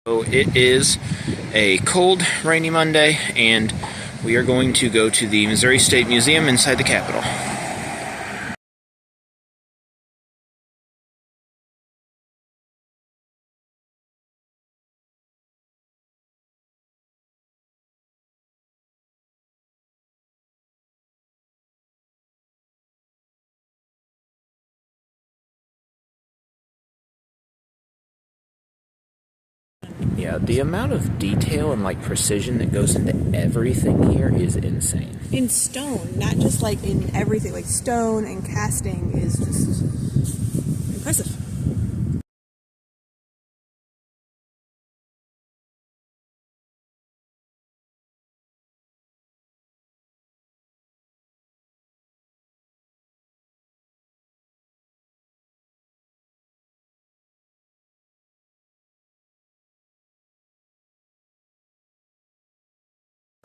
So it is a cold, rainy Monday, and we are going to go to the Missouri State Museum inside the Capitol. Yeah, the amount of detail and precision that goes into everything here is insane. In stone, not just in everything, stone and casting is just impressive.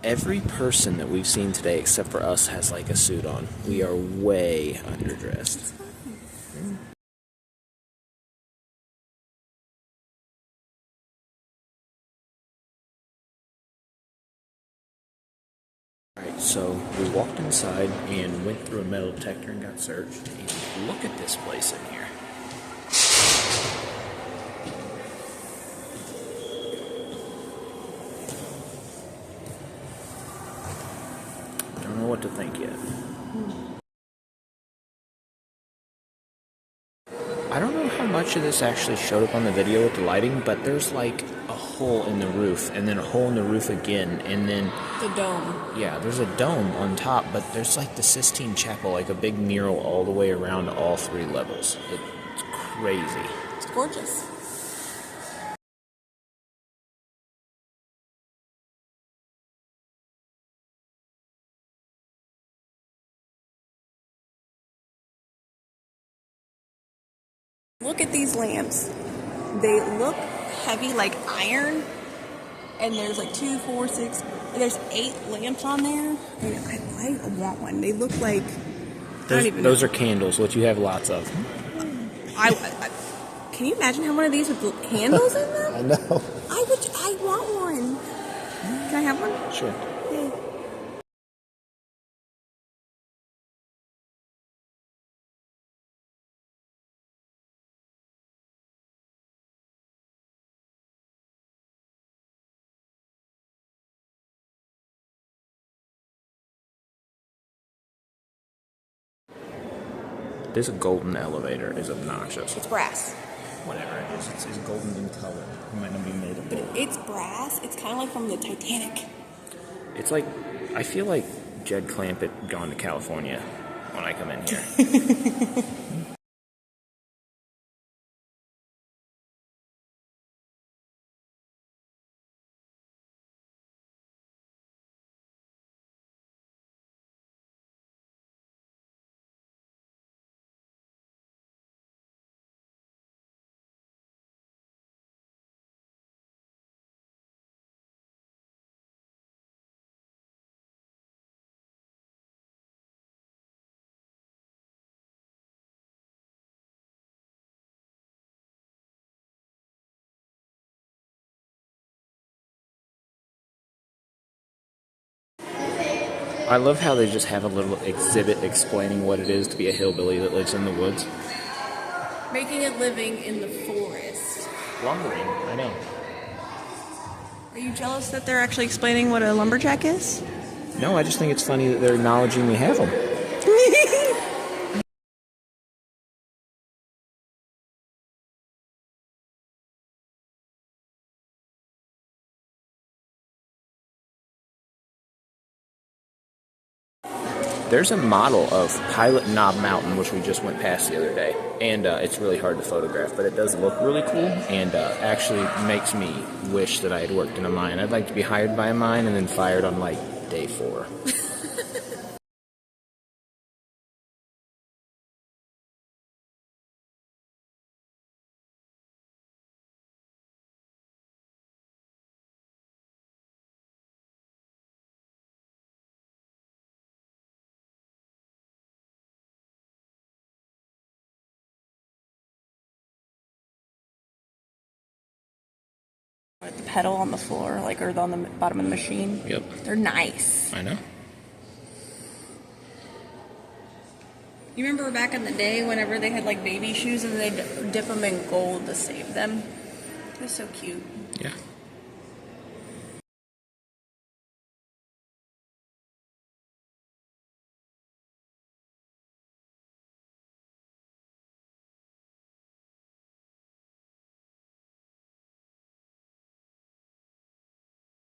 Every person that we've seen today, except for us, has a suit on. We are way underdressed. Alright, so we walked inside and went through a metal detector and got searched. And look at this place in here. I don't know what to think yet. I don't know how much of this actually showed up on the video with the lighting, but there's a hole in the roof, and then a hole in the roof again, and then the dome. Yeah, there's a dome on top, but there's the Sistine Chapel, a big mural all the way around all three levels. It's crazy. It's gorgeous. Look at these lamps. They look heavy like iron. And there's 2, 4, 6, there's 8 lamps on there. And I want one. They look like, those are candles, which you have lots of. Can you imagine how one of these with candles in them? I know. I want one. Can I have one? Sure. Yay. This golden elevator is obnoxious. It's brass. Whatever it is, it's golden in color. It might not be made of But gold. it's brass. It's kind of like from the Titanic. It's I feel like Jed Clampett gone to California when I come in here. I love how they just have a little exhibit explaining what it is to be a hillbilly that lives in the woods. Making a living in the forest. Lumbering, I know. Are you jealous that they're actually explaining what a lumberjack is? No, I just think it's funny that they're acknowledging we have them. There's a model of Pilot Knob Mountain, which we just went past the other day, and it's really hard to photograph, but it does look really cool, and actually makes me wish that I had worked in a mine. I'd like to be hired by a mine and then fired on day 4. The pedal on the floor, like, or on the bottom of the machine. Yep. They're nice. I know. You remember back in the day whenever they had like baby shoes and they'd dip them in gold to save them? They're so cute. Yeah.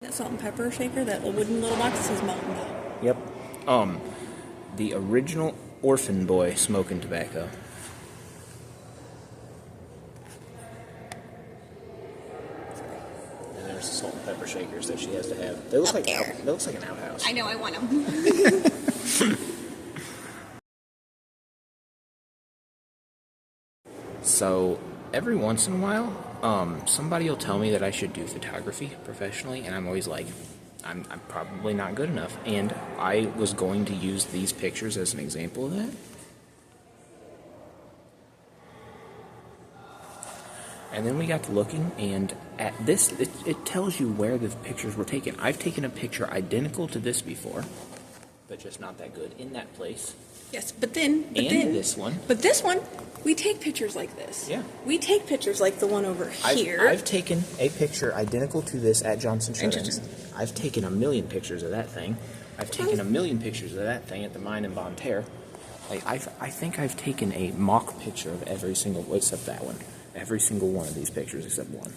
That salt and pepper shaker, that wooden little box that says Mountain Dew. Yep. The original Orphan Boy smoking tobacco. And there's the salt and pepper shakers that she has to have. They look Up like there. that looks like an outhouse. I know, I want them. So every once in a while, somebody will tell me that I should do photography professionally, and I'm always like, I'm probably not good enough. And I was going to use these pictures as an example of that. And then we got to looking, and at this, it tells you where the pictures were taken. I've taken a picture identical to this before, but just not that good in that place. Yes, but then this one. But this one, we take pictures like this. Yeah. We take pictures like the one over here. I've taken a picture identical to this at Johnson Shut-ins. I've taken a million pictures of that thing. I've taken a million pictures of that thing at the mine in Bonne Terre. Like, I think I've taken a mock picture of every single, except that one. Every single one of these pictures except one.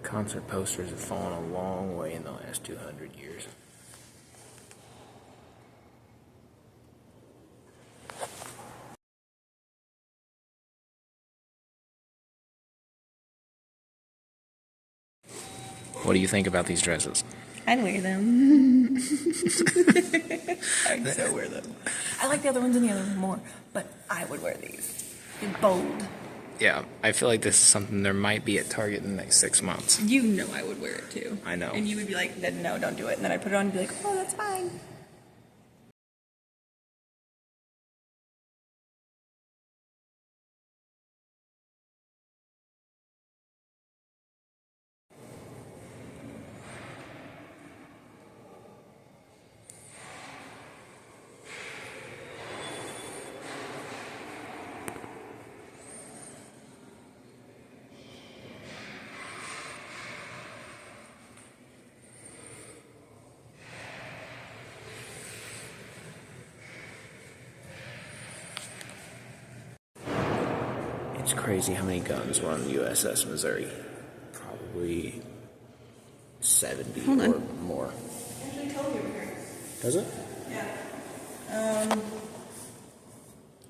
Concert posters have fallen a long way in the last 200 years. What do you think about these dresses? I'd wear them. I'd so wear them. I like the other ones and the other one more, but I would wear these. They're bold. Yeah, I feel like this is something there might be at Target in the next 6 months. You know I would wear it too. I know. And you would be like, no, don't do it. And then I'd put it on and be like, oh, that's fine. It's crazy how many guns were on the USS Missouri. Probably 70 or more. Does it? Yeah.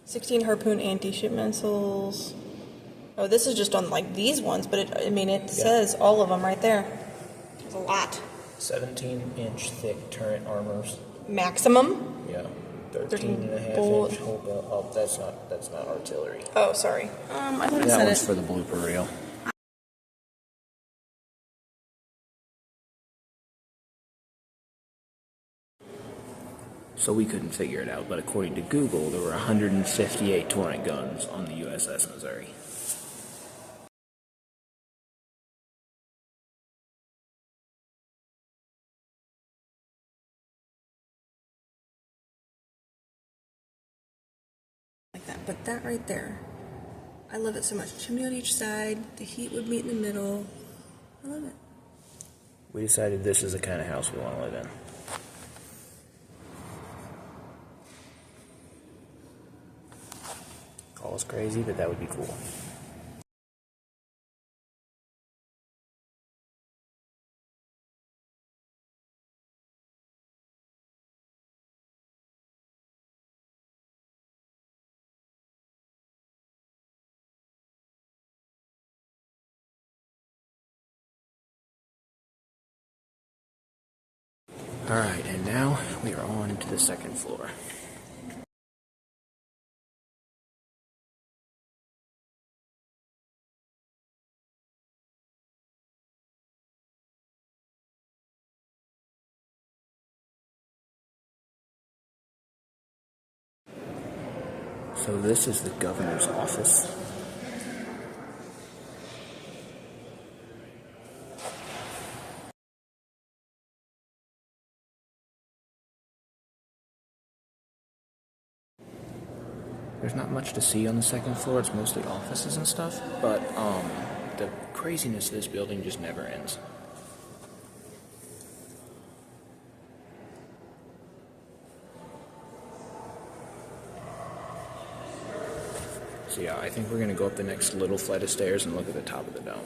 16 Harpoon anti-ship missiles. Oh, this is just on like these ones, but it says all of them right there. There's a lot. 17-inch thick turret armors. Maximum? Yeah. 13 and a half bullet. inch whole gun. Oh, that's not artillery. Oh, sorry. I thought it That said one's it. for the blooper reel. So we couldn't figure it out, but according to Google, there were 158 torrent guns on the USS Missouri. Like that, but that right there, I love it so much. Chimney on each side, the heat would meet in the middle. I love it. We decided this is the kind of house we want to live in. call us crazy, but that would be cool. Alright, and now we are on to the second floor. So this is the governor's office. There's not much to see on the second floor, it's mostly offices and stuff, but the craziness of this building just never ends. So yeah, I think we're gonna go up the next little flight of stairs and look at the top of the dome.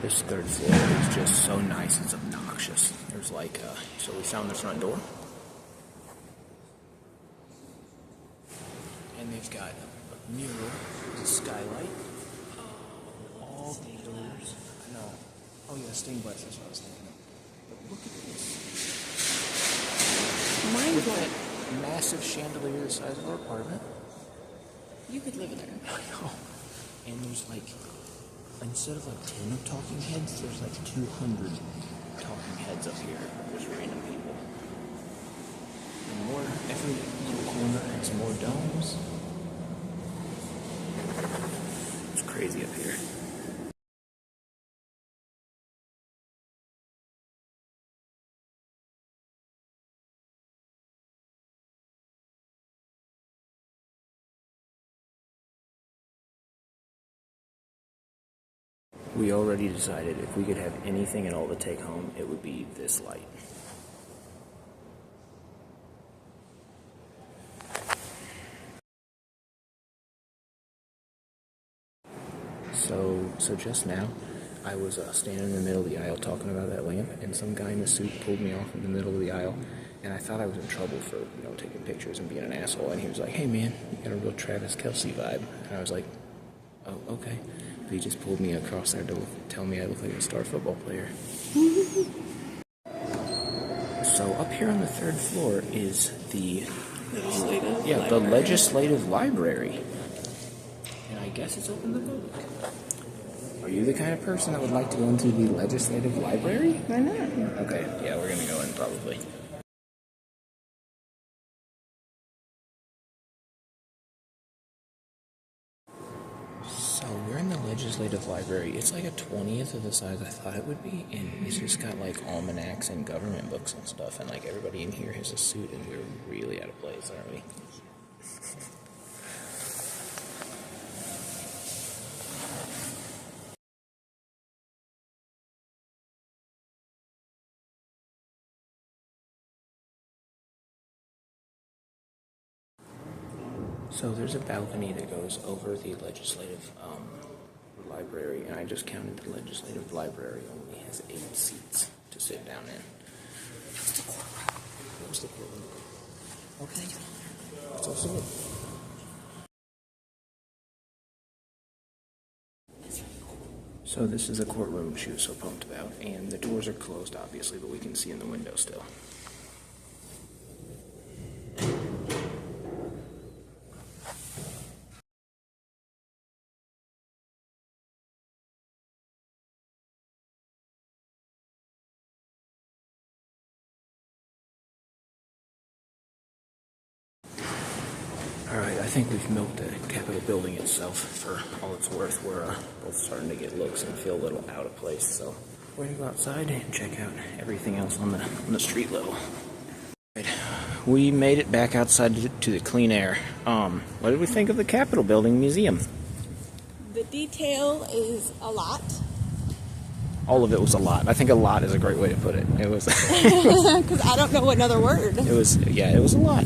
This third floor is just so nice, it's obnoxious. There's like, so we found the front door. And they've got a mural, a skylight, all the doors. No. Oh yeah, stained glass, that's what I was thinking of. But look at this. Mind With blowing. that massive chandelier the size of our apartment. You could live there. I know. And there's like, instead of like 10 talking heads, there's like 200 talking heads up here. Just random people. And more, every little corner has more domes. It's crazy up here. We already decided if we could have anything at all to take home, it would be this light. So just now, I was standing in the middle of the aisle talking about that lamp, and some guy in a suit pulled me off in the middle of the aisle, and I thought I was in trouble for, taking pictures and being an asshole, and he was like, "Hey man, you got a real Travis Kelce vibe." And I was like, "Oh, okay." But he just pulled me across there to tell me I look like a star football player. So up here on the third floor is the legislative library. And I guess it's open to the public. Are you the kind of person that would like to go into the legislative library? Why not? Okay, yeah, we're gonna go in probably. So we're in the legislative library. It's like a 20th of the size I thought it would be, and it's just got like almanacs and government books and stuff, and like everybody in here has a suit, and we're really out of place, aren't we? So there's a balcony that goes over the legislative library, and I just counted the legislative library only has 8 seats to sit down in. That's the courtroom. Where's the courtroom? Okay. Let's all see it. So this is a courtroom she was so pumped about, and the doors are closed obviously, but we can see in the window still. Alright, I think we've milked the Capitol building itself for all it's worth. We're both starting to get looks and feel a little out of place, so we're going to go outside and check out everything else on the street level. Right, we made it back outside to the clean air. What did we think of the Capitol Building Museum? The detail is a lot. All of it was a lot. I think a lot is a great way to put it. It was because I don't know another word. It was a lot.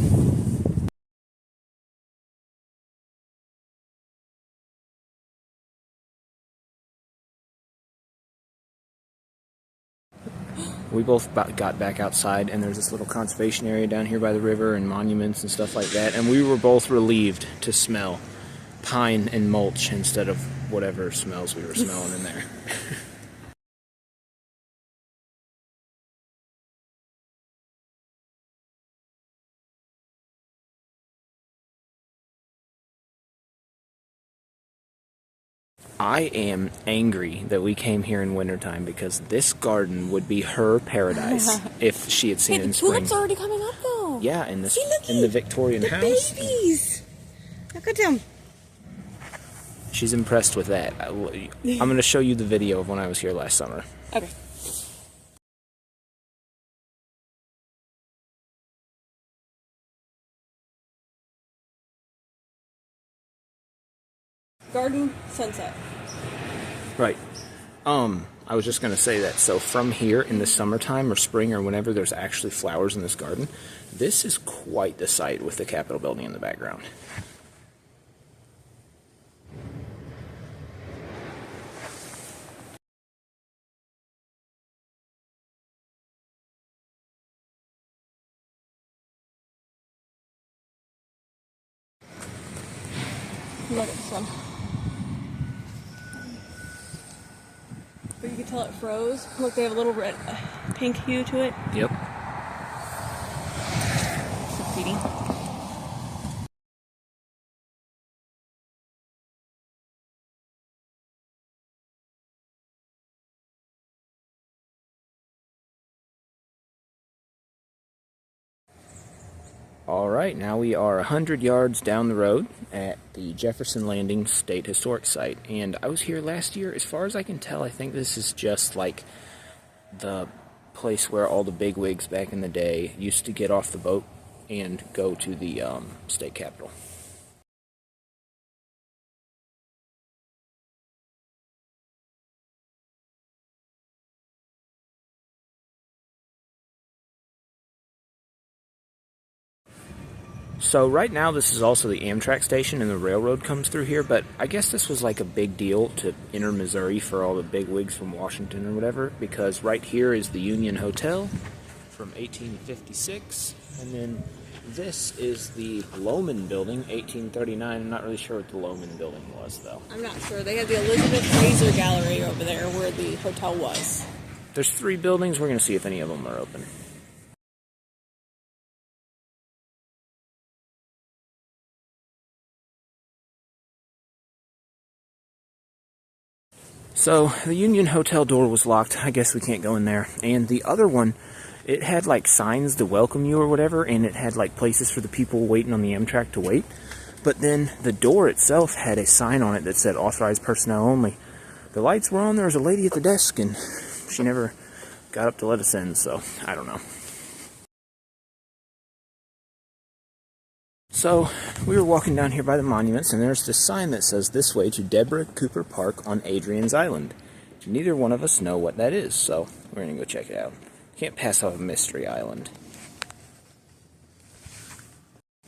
We both got back outside, and there's this little conservation area down here by the river and monuments and stuff like that, and we were both relieved to smell pine and mulch instead of whatever smells we were smelling in there. I am angry that we came here in wintertime because this garden would be her paradise if she had seen it in spring. The tulips are already coming up though. Yeah, in the Victorian house. Babies. Look at them. She's impressed with that. I'm going to show you the video of when I was here last summer. Okay. Garden sunset. Right. I was just going to say that. So from here in the summertime or spring or whenever there's actually flowers in this garden, this is quite the sight with the Capitol building in the background. Look at this one. But you can tell it froze. Look, they have a little red, pink hue to it. Yep. So pretty. All right, now we are 100 yards down the road at the Jefferson Landing State Historic Site. And I was here last year. As far as I can tell, I think this is just like the place where all the bigwigs back in the day used to get off the boat and go to the state capitol. So right now this is also the Amtrak station and the railroad comes through here, but I guess this was like a big deal to enter Missouri for all the big wigs from Washington or whatever, because right here is the Union Hotel from 1856, and then this is the Lohman Building, 1839. I'm not really sure what the Lohman Building was, though. I'm not sure. They have the Elizabeth Fraser Gallery over there where the hotel was. There's 3 buildings. We're going to see if any of them are open. So, the Union Hotel door was locked. I guess we can't go in there. And the other one, it had like signs to welcome you or whatever, and it had like places for the people waiting on the Amtrak to wait. But then the door itself had a sign on it that said authorized personnel only. The lights were on, there was a lady at the desk, and she never got up to let us in, so I don't know. So, we were walking down here by the monuments, and there's this sign that says, "This way to Deborah Cooper Park on Adrian's Island." Neither one of us know what that is, so we're going to go check it out. Can't pass off a mystery island.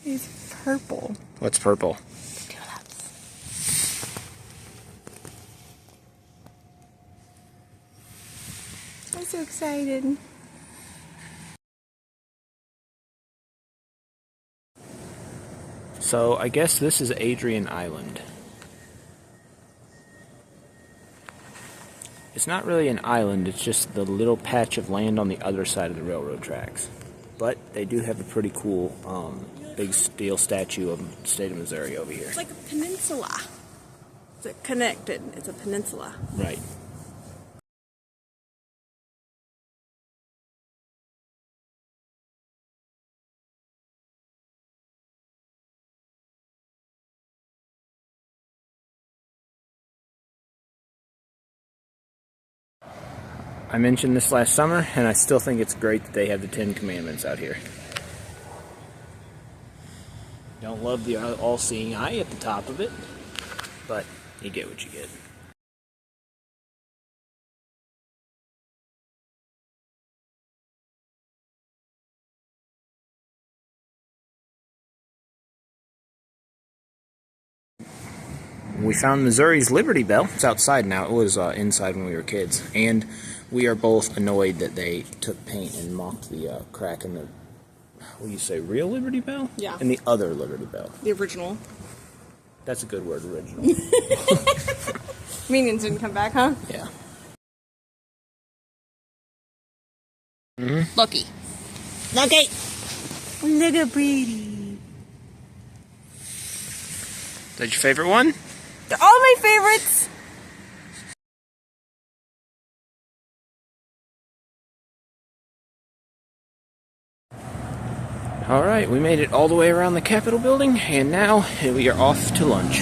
It's purple. What's purple? Tulips. I'm so excited. So, I guess this is Adrian Island. It's not really an island, it's just the little patch of land on the other side of the railroad tracks. But they do have a pretty cool big steel statue of the state of Missouri over here. It's like a peninsula. It's connected. It's a peninsula. Right. I mentioned this last summer, and I still think it's great that they have the 10 Commandments out here. Don't love the all-seeing eye at the top of it, but you get what you get. We found Missouri's Liberty Bell. It's outside now. It was inside when we were kids. And we are both annoyed that they took paint and mocked the crack in the, what do you say, real Liberty Bell? Yeah. And the other Liberty Bell. The original. That's a good word, original. Minions didn't come back, huh? Yeah. Lucky. Lucky! Look at pretty. Is that your favorite one? They're all my favorites! Alright, we made it all the way around the Capitol building, and now we are off to lunch.